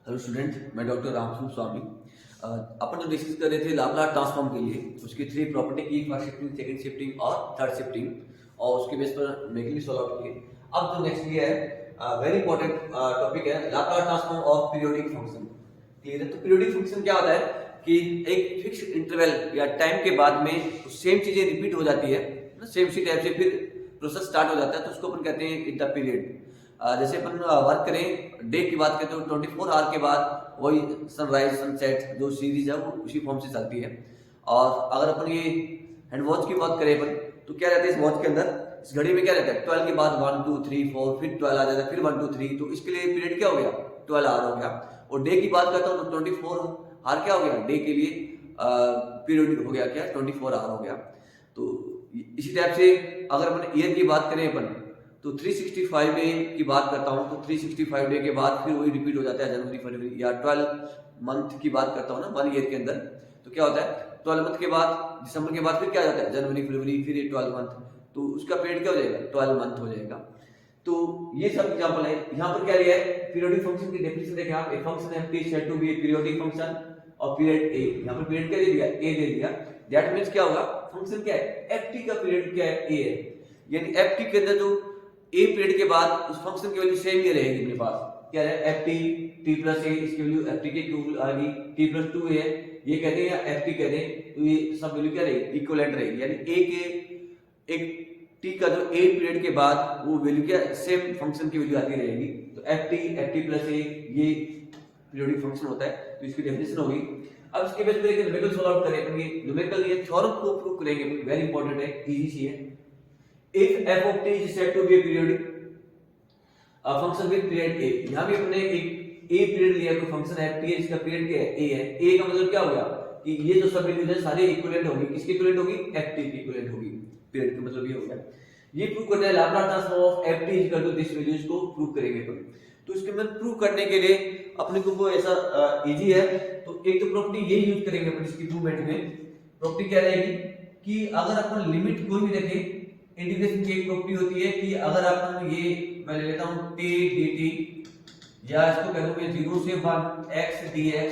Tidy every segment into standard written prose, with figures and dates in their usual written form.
Hello student, मैं doctor Ramswaroop स्वामी। अपन जो discuss कर रहे थे लाप्लास ट्रांसफॉर्म के लिए, उसकी थ्री प्रॉपर्टी की, फर्स्ट शिफ्टिंग, सेकंड शिफ्टिंग और थर्ड शिफ्टिंग, और उसके बेस पर मेकिंग सॉल्व आउट किए। अब जो नेक्स्ट ये है वेरी इंपॉर्टेंट टॉपिक है Laplace transform of periodic function. Clear है? तो पीरियोडिक फंक्शन क्या होता है कि एक फिक्स इंटरवल या टाइम के बाद में सेम चीजें रिपीट हो जाती है, सेम सी टाइप से फिर प्रोसेस स्टार्ट हो जाता है, तो उसको अपन कहते हैं इन द पीरियड। जैसे अपन वर्क करें, डे की बात करें तो 24 आवर के बाद वही सनराइज सनसेट जो सीरीज है वो उसी फॉर्म से चलती है। और अगर अपन ये हैंड वॉच की बात करें अपन, तो क्या रहता है इस वॉच के अंदर, इस घड़ी में क्या रहता है 12 के बाद 1 2 3 4, फिर 12 आ जाता है, फिर 1 2 3, तो इसके लिए पीरियड क्या हो गया 12 आवर हो गया। और डे की बात करता हूँ तो 24 आवर क्या हो गया, डे के लिए पीरियड हो गया क्या 24 आवर हो गया। तो इसी टाइप से अगर अपन ईयर की बात करें अपन, तो 365 डे की बात करता हूँ तो 365 डे के बाद फिर वही रिपीट हो जाता है जनवरी फरवरी, या 12 मंथ की बात करता हूँ ना 1 ईयर के अंदर, तो क्या होता है 12 मंथ के बाद दिसंबर के बाद फिर क्या जाता है जनवरी फरवरी, फिर 12 मंथ, तो उसका पीरियड क्या हो जाएगा 12 मंथ हो जाएगा। तो ये सब एग्जांपल है। यहाँ पर क्या लिया है पीरियोडिक फंक्शन की डेफिनेशन देखें आप, a function f is said to be a periodic function और पीरियड ए, यहाँ पर पीरियड क्या दे दिया ए दे दिया, दैट मींस क्या होगा फंक्शन क्या है एफ टी का पीरियड क्या है ए है, यानी एफ टी के अंदर जो ए पीरियड के बाद उस फंक्शन की वैल्यू सेम ही रहेगी मेरे पास, क्या है एफ टी टी प्लस ए, इसकी वैल्यू एफ टी के इक्वल आ गई, टी प्लस 2 है ये कहते हैं या एफ टी कहते हैं, तो ये सब वैल्यू क्या रहेगी इक्विवेलेंट रहेगी, यानी ए के एक टी का जो ए पीरियड के बाद वो वैल्यू क्या सेम फंक्शन की वैल्यू आती रहेगी। तो एफ टी प्लस ए ये पीरियोडिक फंक्शन होता है, तो इसकी डेफिनेशन होगी। अब इसके बेस पे एक न्यूमेरिकल सॉल्व आउट करें अपन, ये न्यूमेरिकल ये थ्योरम को प्रूव करेंगे, वेरी इंपॉर्टेंट है, इजी सी है। If f of t is said to be a periodic function with period a, यहाँ भी अपने एक a पीरियड लिया, कोई फंक्शन है t है जिसका पीरियड क्या है a है, a का मतलब क्या हो गया कि ये जो सब वैल्यूज है सारे इक्विवेलेंट होगी, किसकी इक्विवेलेंट होगी f t की इक्विवेलेंट होगी, पीरियड का मतलब ये हो गया। ये प्रूव करना है Laplace transform of f t equal to this values को प्रूव करेंगे अपन। तो इसके अंदर प्रूव करने के लिए अपने को वो ऐसा इजी है, तो एक तो प्रॉपर्टी ये यूज करेंगे अपन इसकी प्रूवमेंट में। प्रॉपर्टी क्या रहेगी कि अगर अपन लिमिट कोई भी रखें, इंटीग्रेशन की एक प्रॉपर्टी होती है कि अगर अपन ये मैं ले लेता हूं t dt, या इसको कह दूं मैं 0 से 1 x dx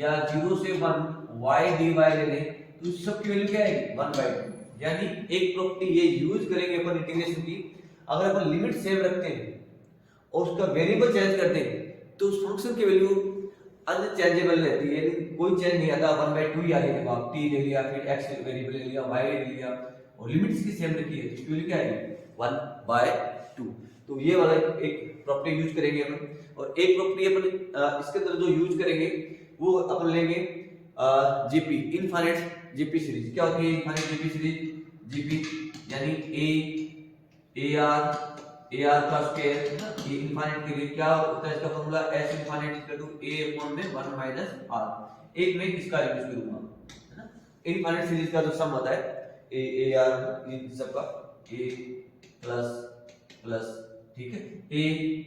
या 0 से 1 y dy ले लें, तो इस सब की वैल्यू क्या है 1/2। यानी एक प्रॉपर्टी ये यूज करेंगे अपन इंटीग्रेशन की, अगर अपन लिमिट सेम रखते हैं और उसका वेरिएबल चेंज करते हैं तो उस फंक्शन की वैल्यू अनचेंजेबल रहती है, यानी कोई चेंज नहीं आता, 1/2 ही आ गया, जब आप t ले लिया फिर x वेरिएबल ले लिया y ले लिया और लिमिट्स की सेम रखी है, तो इसकी वैल्यू क्या आएगी 1/2। तो ये वाला एक प्रॉपर्टी यूज करेंगे अपन। और एक प्रॉपर्टी अपन इसके अंदर जो यूज करेंगे वो अपन लेंगे जीपी, इनफाइनाइट जीपी सीरीज। क्या होती है इनफाइनाइट जीपी सीरीज, जीपी यानी ए आर का स्क्वायर है ना, ये इनफाइनाइट के लिए क्या होता है इसका formula s infinite equal to a upon में 1 माइनस r। एक में इसका यूज करूंगा है ना, इनफाइनाइट सीरीज का जो सम होता है ए आर इन सबका a प्लस ठीक है a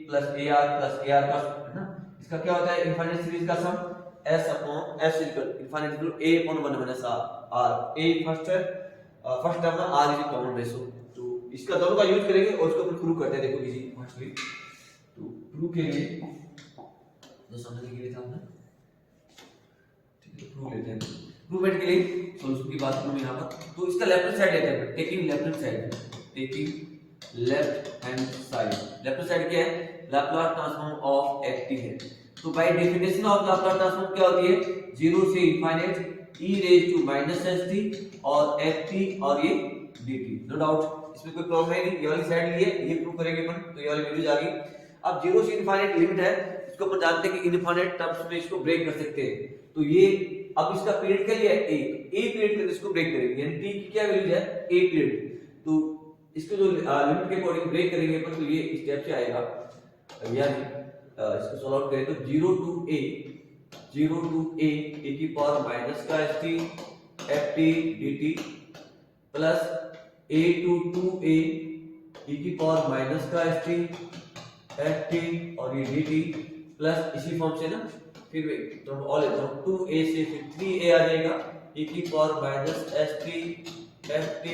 प्लस ए आर का है ना, इसका क्या होता है इनफाइनाइट सीरीज का सम s upon s equal infinite equal a upon 1 minus r। a first term में r इज कॉमन रेशो, तो इसका दोनों का यूज करेंगे और इसको फिर प्रूव करते हैं। देखो इजी फर्स्टली, तो प्रूव के लिए जो समझने के लिए था हमने, ठीक है प्रूव लेते हैं। प्रूवमेंट के लिए सॉल्यूशन की बात करूं यहां पर, तो इसका लेफ्ट हैंड साइड लेते हैं, taking left hand side, taking left hand side. Left hand side क्या है लाप्लास ट्रांसफॉर्म ऑफ ft है। तो by definition of Laplace transform क्या होती है 0 से infinite e raise to minus st और ft और ये dt, नो डाउट इसमें कोई प्रॉब्लम है नहीं। ये वाली साइड ली है, ये प्रूव करेंगे अपन, तो ये वाली वैल्यूज आ गई। अब 0 से इनफाइनाइट लिमिट है, इसको अपन जानते हैं कि इनफाइनाइट टर्म्स में इसको ब्रेक कर सकते हैं, तो ये अब इसका पीरियड क्या लिया है a पीरियड के इसको ब्रेक करेंगे, यानी t की क्या वैल्यू है a पीरियड, तो इसको जो लिमिट के अकॉर्डिंग ब्रेक करेंगे अपन, तो ये स्टेप से आएगा। यानी इसको सॉल्व आउट करें तो 0 टू a e की पावर माइनस का st ft dt plus a to 2a e की पावर माइनस का st ft और ये dt प्लस इसी फॉर्म से ना, फिर तो ऑल लेता हूं 2a से फिर 3a आ जाएगा e की power minus st ft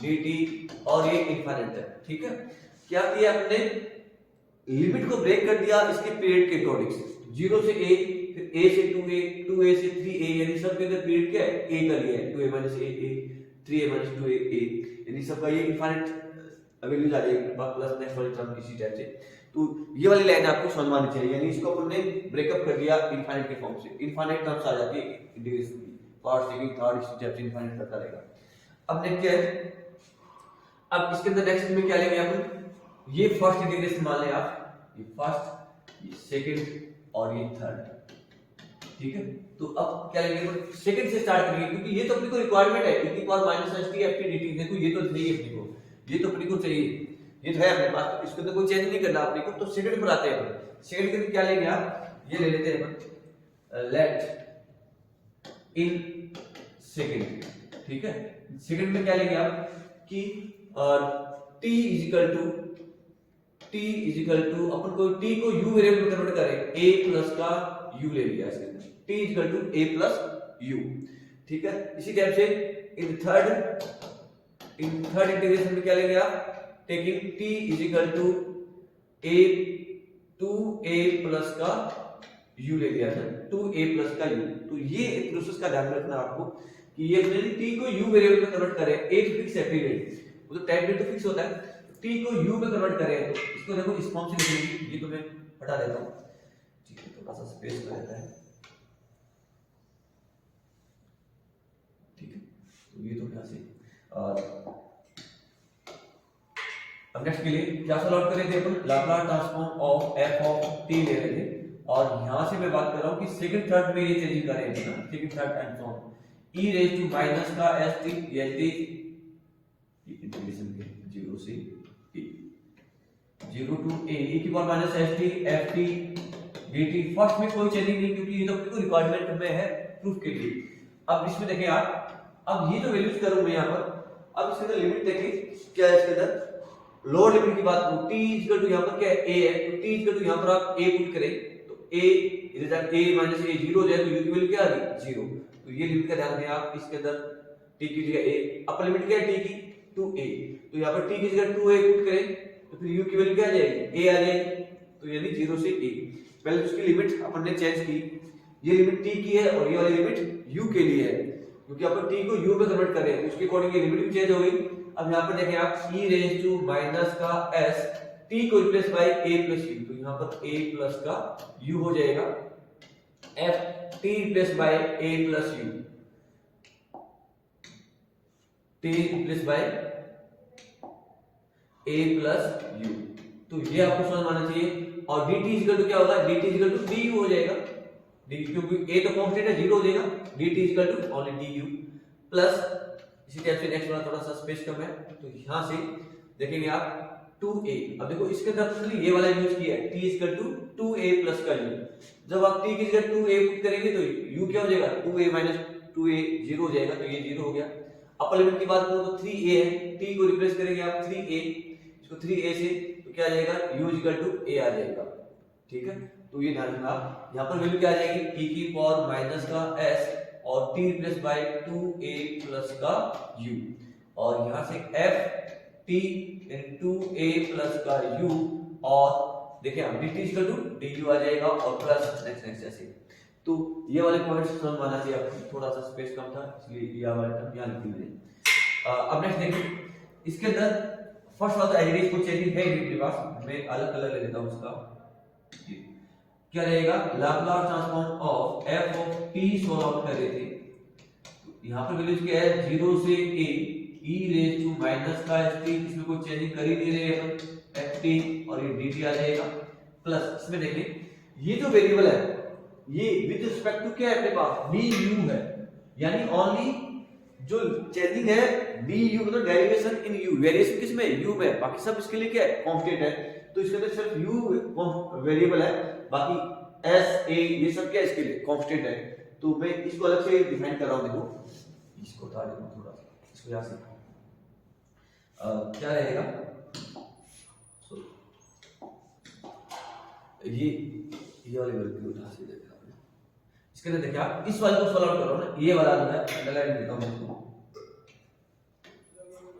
dt और ये इनफाइनाइट तक। ठीक है, क्या किया हमने लिमिट को ब्रेक कर दिया इसके पीरियड के अकॉर्डिंग से, 0 से a, फिर a से 2a, 2a से 3a, यानी सबके अंदर पीरियड क्या है, a का लिया है, 2a minus a, 3a minus 2a, यानी सबका ये इनफाइनाइट वैल्यूज आ जाएगी प्लस नेक्स्ट वाली टर्म किसी टाइप से। तो ये वाली लाइन आपको समझ में आनी चाहिए, यानी इसको अपन ने ब्रेकअप कर दिया इनफाइनाइट के फॉर्म से। इनफाइनाइट टर्म्स आ जाती है इंटीग्रेशन की, फर्स्ट सेकंड थर्ड इसी टाइप से इनफाइनाइट करता रहेगा। अब नेक्स्ट क्या है, अब इसके अंदर नेक्स्ट में क्या लेंगे अपन, ये फर्स्ट इंटीग्रेशन मान लें आप, ये फर्स्ट, ये सेकंड और ये थर्ड, ठीक है। तो अब क्या लेंगे, सेकंड से स्टार्ट करेंगे क्योंकि ये तो अपने को रिक्वायरमेंट है e की power minus st ft dt। देखो ये तो चाहिए अपने को, ये तो अपने को चाहिए, ये तो है अपने पास, तो इसको तो कोई चेंज नहीं करना अपने को। तो सेकंड पर आते हैं अपन। सेकंड के लिए क्या लेंगे आप, ये ले लेते हैं अपन लेट इन सेकंड, ठीक है। सेकंड में क्या लेंगे आप कि t इजिकल टू अपन को t को u वेरिएबल में कन्वर्ट करें, a प्लस का u ले लिया इसके अंदर, t equal to a plus u, ठीक है। इसी टाइप से इन थर्ड इंटीग्रेशन में क्या लेंगे आप, taking t equal to a plus का u ले लिया था, 2a प्लस का u। तो ये एक प्रोसेस का ध्यान रखना आपको कि ये अपने t को u वेरिएबल में कन्वर्ट करें, a तो फिक्स है पीरियड, वो तो टाइम पीरियड तो फिक्स होता है, t को u में कन्वर्ट करें। तो इसको देखो इस फॉर्म से लिखेंगे, ये तो मैं हटा देता हूं, ठीक है, थोड़ा सा स्पेस में रहता है, ठीक है। तो ये तो यहाँ से अब नेक्स्ट के लिए क्या सॉल्व आउट कर रहे थे अपन, Laplace transform of f of t ले रहे थे। और यहां से मैं बात कर रहा हूं कि सेकंड थर्ड में ये चेंजिंग कर रहे हैं ना, second third and so on, e raise to minus का st इंटीग्रेशन के 0 से a, 0 टू a e की power minus st ft dt। First में कोई चेंजिंग नहीं क्योंकि ये तो अपने को रिक्वायरमेंट में है प्रूफ के लिए। अब इसमें देखें आप, अब ये जो वैल्यूज करूं मैं यहां पर, अब इसके अंदर लिमिट देखें क्या है, इसके अंदर लोअर लिमिट की बात करूं, t इक्वल टू यहां पर क्या है, a है, तो t इक्वल टू यहां पर आप a पुट करें तो a result a minus a 0 हो जाए, तो u की वैल्यू क्या आ गई 0। तो ये लिमिट का ध्यान दें आप, इसके अंदर t की जगह a, अपर लिमिट क्या है t की 2a, तो यहां पर t की जगह 2a पुट करें तो फिर u की वैल्यू क्या आ जाएगी, a आ जाएगी, तो यानी 0 से a। पहले उसकी लिमिट अपन ने चेंज की, ये लिमिट t की है और ये वाली लिमिट u के लिए है, क्योंकि अपन t को u में कन्वर्ट कर रहे हैं, उसके अकॉर्डिंग ये लिमिट भी चेंज हो गई। अब यहाँ पर देखें आप e रेज टू माइनस का s, t को replace by a plus u, तो यहाँ पर a प्लस का u हो जाएगा, f t replace by a plus u, t replace by a plus u। तो ये आपको समझ में आना चाहिए। और dt इक्वल टू क्या होगा, dt इक्वल टू du हो जाएगा, क्योंकि a तो कांस्टेंट है 0 हो जाएगा, dt equal to only du plus इसी टाइप से नेक्स्ट वाला थोड़ा सा स्पेस कम है, तो यहां से देखेंगे आप 2a। अब देखो इसके अंदर ये वाला यूज किया है, t equal to 2a plus का u। जब आप t की जगह 2a पुट करेंगे तो u क्या हो जाएगा, 2a माइनस 2a 0 हो जाएगा, तो ये 0 हो गया। अपर लिमिट की बात करूं तो 3a है, t को रिप्लेस करेंगे आप 3a, इसको 3a से तो क्या आ जाएगा, u इक्वल टू a आ जाएगा, ठीक है। तो ये ध्यान रखना आप, यहाँ पर वैल्यू क्या आ जाएगी, t की पावर माइनस का s और t replace by 2a plus का u, और यहां से f t यानी 2a प्लस का u, और देखिए हम dt इक्वल टू du आ जाएगा और प्लस नेक्स्ट ऐसे। तो ये वाले पॉइंट्स समझ में आना चाहिए आपको, थोड़ा सा स्पेस कम था इसलिए ये वाला टर्म यहां लिख दिए। अब नेक्स्ट देखिए, इसके अंदर फर्स्ट वाला एडिशन को चेंजिंग है मेरे पास, मैं अलग कलर ले लेता हूं उसका, क्या रहेगा, Laplace transform of f of t solve out कर रहे थे। यहां पर वैल्यूज क्या है, 0 से a e raise to minus का st, इसमें कोई चेंजिंग कर ही नहीं रहे हैं ft, और ये dt आ जाएगा प्लस, इसमें देखिए ये जो वेरिएबल है ये विद रिस्पेक्ट टू क्या है अपने पास, du है, यानी ओनली जो चेंजिंग है du मतलब डेरिवेशन इन u, वेरिएशन किसमें, u में, बाकी सब इसके लिए क्या है, कांस्टेंट है। तो इसके अंदर सिर्फ u वेरिएबल है, बाकी s a ये सब क्या है इसके लिए कांस्टेंट है। तो मैं इसको अलग से डिफाइन कर रहा हूं, देखो इसको हटा देता हूं थोड़ा, इसको यहां से क्या रहेगा, ये वाली वैल्यू उठा से देखा आपने, इसके अंदर देखिए आप इस वाले को सॉल्व आउट करो ना, ये वाला जो है अंडरलाइन देता हूं इसको,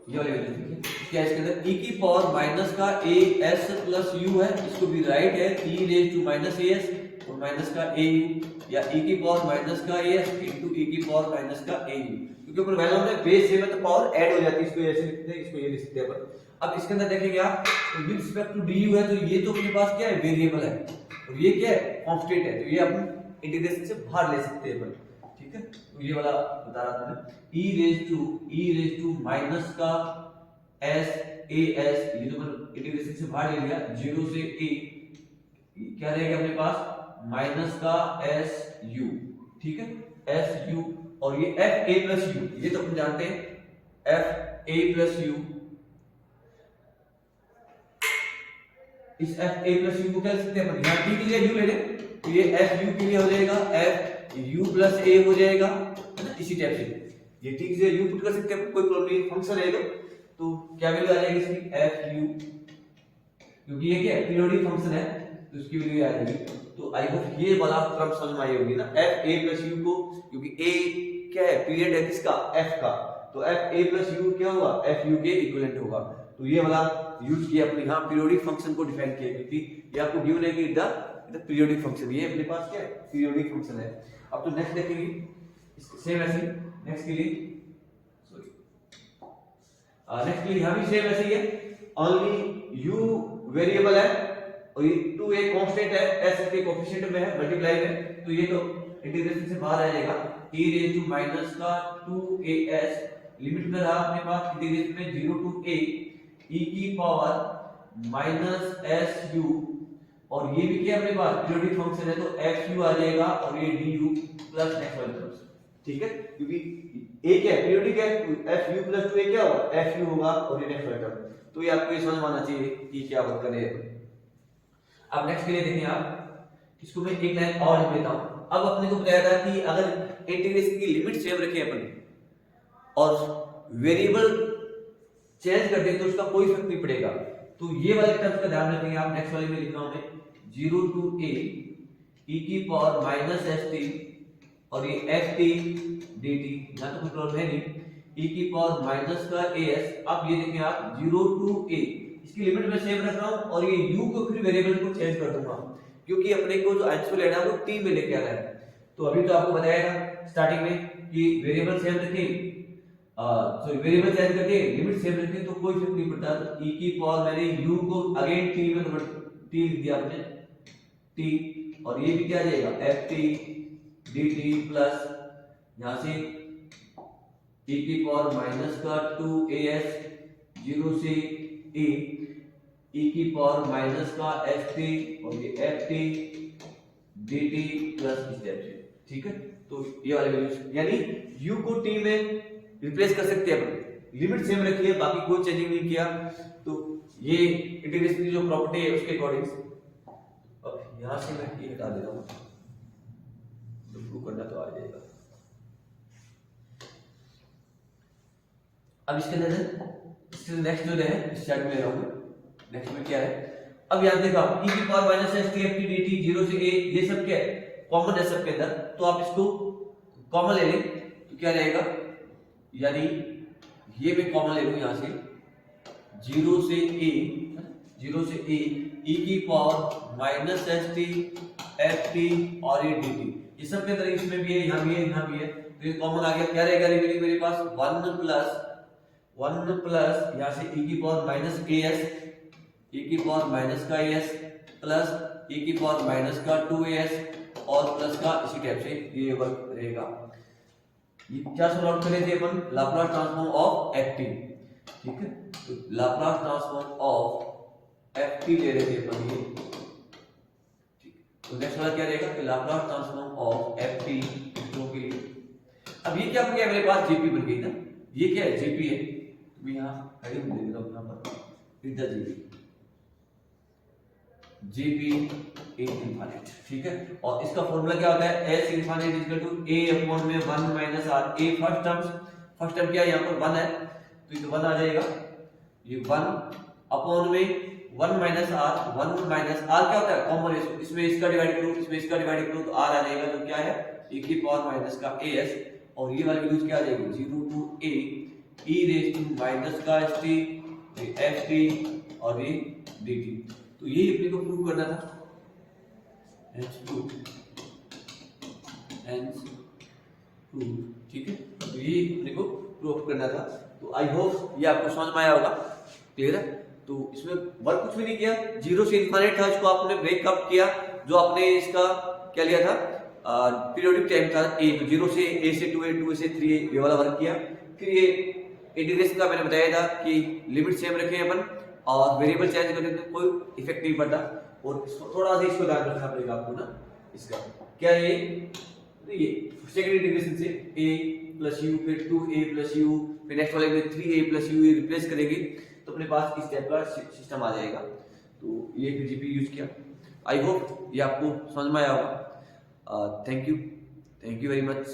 ये वाली वैल्यू देखिए क्या इसके अंदर e की पावर माइनस का a s प्लस u है, इसको भी राइट है e raise to minus a s और माइनस का ए यू या e की पावर माइनस का ए एस इंटू ई की पावर माइनस का ए यू, क्योंकि ऊपर वैल्यू में बेस सेम है तो पावर ऐड हो जाती है, इसको ऐसे लिखते हैं, इसको ये लिख सकते हैं अपन। अब इसके अंदर देखेंगे आप with respect to D U है, तो ये तो अपने पास क्या है वेरिएबल है और ये क्या है कांस्टेंट है, तो ये अपन इंटीग्रेशन से बाहर ले सकते हैं अपन, ठीक है। तो ये वाला बता रहा था मैं, e रेज टू माइनस का s a s, ये तो मैंने इंटीग्रेशन से बाहर ले लिया, 0 से a क्या रहेगा अपने पास माइनस का s u, ठीक है, s u, और ये f a प्लस u, ये तो अपन जानते हैं f a प्लस u, इस f a प्लस u को क्या लिख सकते हैं अपन, यहाँ t के लिए u ले लें तो ये f u के लिए हो जाएगा f u प्लस a हो जाएगा, इसी टाइप से ये t के लिए u पुट कर सकते हैं, कोई प्रॉब्लम नहीं, फंक्शन रहेगा तो क्या वैल्यू आ जाएगी इसकी f u, क्योंकि ये क्या है पीरियोडिक फंक्शन है तो इसकी वैल्यू आ जाएगी। तो आई होप ये वाला टर्म समझ में आई होगी ना, f a प्लस u को, क्योंकि a क्या है पीरियड है किसका f का, तो f a प्लस u क्या होगा f u के इक्विवेलेंट होगा। तो ये वाला यूज किया अपने यहाँ पीरियोडिक फंक्शन को डिफाइन किया, क्योंकि ये आपको गिवन है कि द पीरियोडिक फंक्शन, ये अपने पास क्या है पीरियोडिक फंक्शन है। अब तो नेक्स्ट देखेंगे सेम ऐसे, नेक्स्ट के लिए नेक्स्ट के लिए यहाँ भी सेम ऐसे ही है, ओनली u वेरिएबल है और ये 2 एक कांस्टेंट है, s के कोएफिशिएंट में है मल्टीप्लाई में, तो ये तो इंटीग्रेशन से बाहर आ जाएगा, e रेज टू माइनस का 2as, लिमिट में रहा अपने पास इंटीग्रेशन में 0 टू a e की पावर माइनस s u, और ये भी क्या अपने पास पीरियोडिक फंक्शन है तो f u आ जाएगा और ये du प्लस नेक्स्ट वाली टर्म, ठीक है, क्योंकि a क्या है पीरियोडिक है तो f u प्लस 2a क्या होगा f u होगा और ये नेक्स्ट वाली टर्म, तो ये आपको ये समझ में आना चाहिए कि क्या वर्क करे। अब नेक्स्ट के लिए देखिए आप, इसको मैं एक लाइन और लिख देता हूं। अब अपने को बताया था कि अगर इंटीग्रेशन की लिमिट सेम रखें अपन और वेरिएबल चेंज कर दें तो उसका कोई फर्क नहीं पड़ेगा, तो ये वाले टर्म्स का ध्यान रखेंगे आप। नेक्स्ट वाले में लिख रहा हूं मैं 0 टू a e की पावर माइनस st और ये ft dt, यहां तो कोई प्रॉब्लम है नहीं, e की पावर माइनस का as। अब ये देखिए आप 0 टू a, इसकी लिमिट मैं सेम रख रहा हूं और ये u को फिर वेरिएबल को चेंज कर दूंगा, क्योंकि अपने को जो आंसर लेना है वो t में लेके आना है। तो अभी तो आपको बताया था स्टार्टिंग में कि वेरिएबल सेम रखें, सो वेरिएबल चेंज करके लिमिट सेम रखें तो कोई फर्क नहीं पड़ता। तो e की पावर मैंने u को अगेन t में कन्वर्ट, t लिख दिया आपने t, और ये भी क्या आ जाएगा ft dt प्लस यहां से e की पावर माइनस का 2as 0 से a e की पावर माइनस का ft और ये ft dt प्लस इस टाइप से, ठीक है। तो ये वाले वैल्यूज यानी u को t में रिप्लेस कर सकते हैं अपन, लिमिट सेम रखी है, बाकी कोई चेंजिंग नहीं किया। तो ये इंटीग्रेशन की जो प्रॉपर्टी है उसके अकॉर्डिंग, अब यहां से मैं ये हटा देता हूं तो प्रूव करना तो आ जाएगा। अब इसके अंदर नेक्स्ट जो है इस चार्ट में ले रहा हूं, नेक्स्ट में क्या है, अब यहां देखो आप e की power minus s t f t dt 0 से a, ये सब क्या है कॉमन है सबके अंदर, तो आप इसको कॉमन ले लें तो क्या रहेगा, यानी ये मैं कॉमन ले लूं यहां से 0 से a e की power minus s t f t और ये dt, ये सब के अंदर इसमें भी है, यहां भी है, यहां भी है, तो ये कॉमन आ गया। क्या रहेगा रिमेनिंग मेरे पास 1 प्लस यहां से e की पावर माइनस as, e की पावर माइनस का as प्लस e की पावर माइनस का 2as और प्लस का इसी टाइप से ये वर्क रहेगा। ये क्या सॉल्व आउट कर रहे थे अपन, लाप्लास ट्रांसफॉर्म ऑफ ft, ठीक है, तो लाप्लास ट्रांसफॉर्म ऑफ ft ले रहे थे अपन ये, ठीक। तो नेक्स्ट वाला क्या रहेगा कि लाप्लास ट्रांसफॉर्म ऑफ ft जो के लिए, अब ये क्या हो गया मेरे पास jp बन गई ना, ये क्या है jp है, तो मैं यहां हेडिंग दे देता हूं यहां पर इज द jp इनफिनिट, ठीक है। और इसका फॉर्मूला क्या होता है s infinite equal to a upon में 1 minus r, a first term क्या है यहां पर 1 है तो ये 1 आ जाएगा, ये 1 अपॉन में 1 माइनस r, 1 माइनस r क्या होता है कॉमन है, इसमें इसका डिवाइड करो इसमें इसका डिवाइड करो तो r आ जाएगा, जो क्या है e की पावर माइनस का as, और ये वाली वैल्यूज क्या आ जाएगी 0 to a e raise to minus का st ft और ये dt। तो ये अपने को प्रूव करना था। H2 H2, ठीक है। तो ये अपने को प्रूफ करना था। तो आई होप ये आपको समझ में आया होगा, क्लियर है। तो इसमें वर्क कुछ भी नहीं किया, 0 से इनफाइनाइट था, इसको आपने ब्रेकअप किया। जो आपने इसका क्या लिया था, पीरियोडिक टाइम था ए, तो 0 से ए से 2a, 2a से 3a, ये वाला वर्क किया। फिर ये इंटीग्रेशन का मैंने बताया था कि लिमिट सेम रखें अपन, और वेरिएबल चेंज करने से कोई इफेक्ट नहीं पड़ता। और थोड़ा सा इसको ध्यान रखना पड़ेगा आपको ना, इसका क्या है ये सेकंड इंटीग्रेशन से a प्लस u, फिर 2a प्लस u, फिर नेक्स्ट वाले में 3a प्लस u, ये रिप्लेस करेंगे तो अपने पास इस टाइप का सिस्टम आ जाएगा। तो ये फिर जीपी यूज किया। आई होप ये आपको समझ में आया होगा। Thank you very much.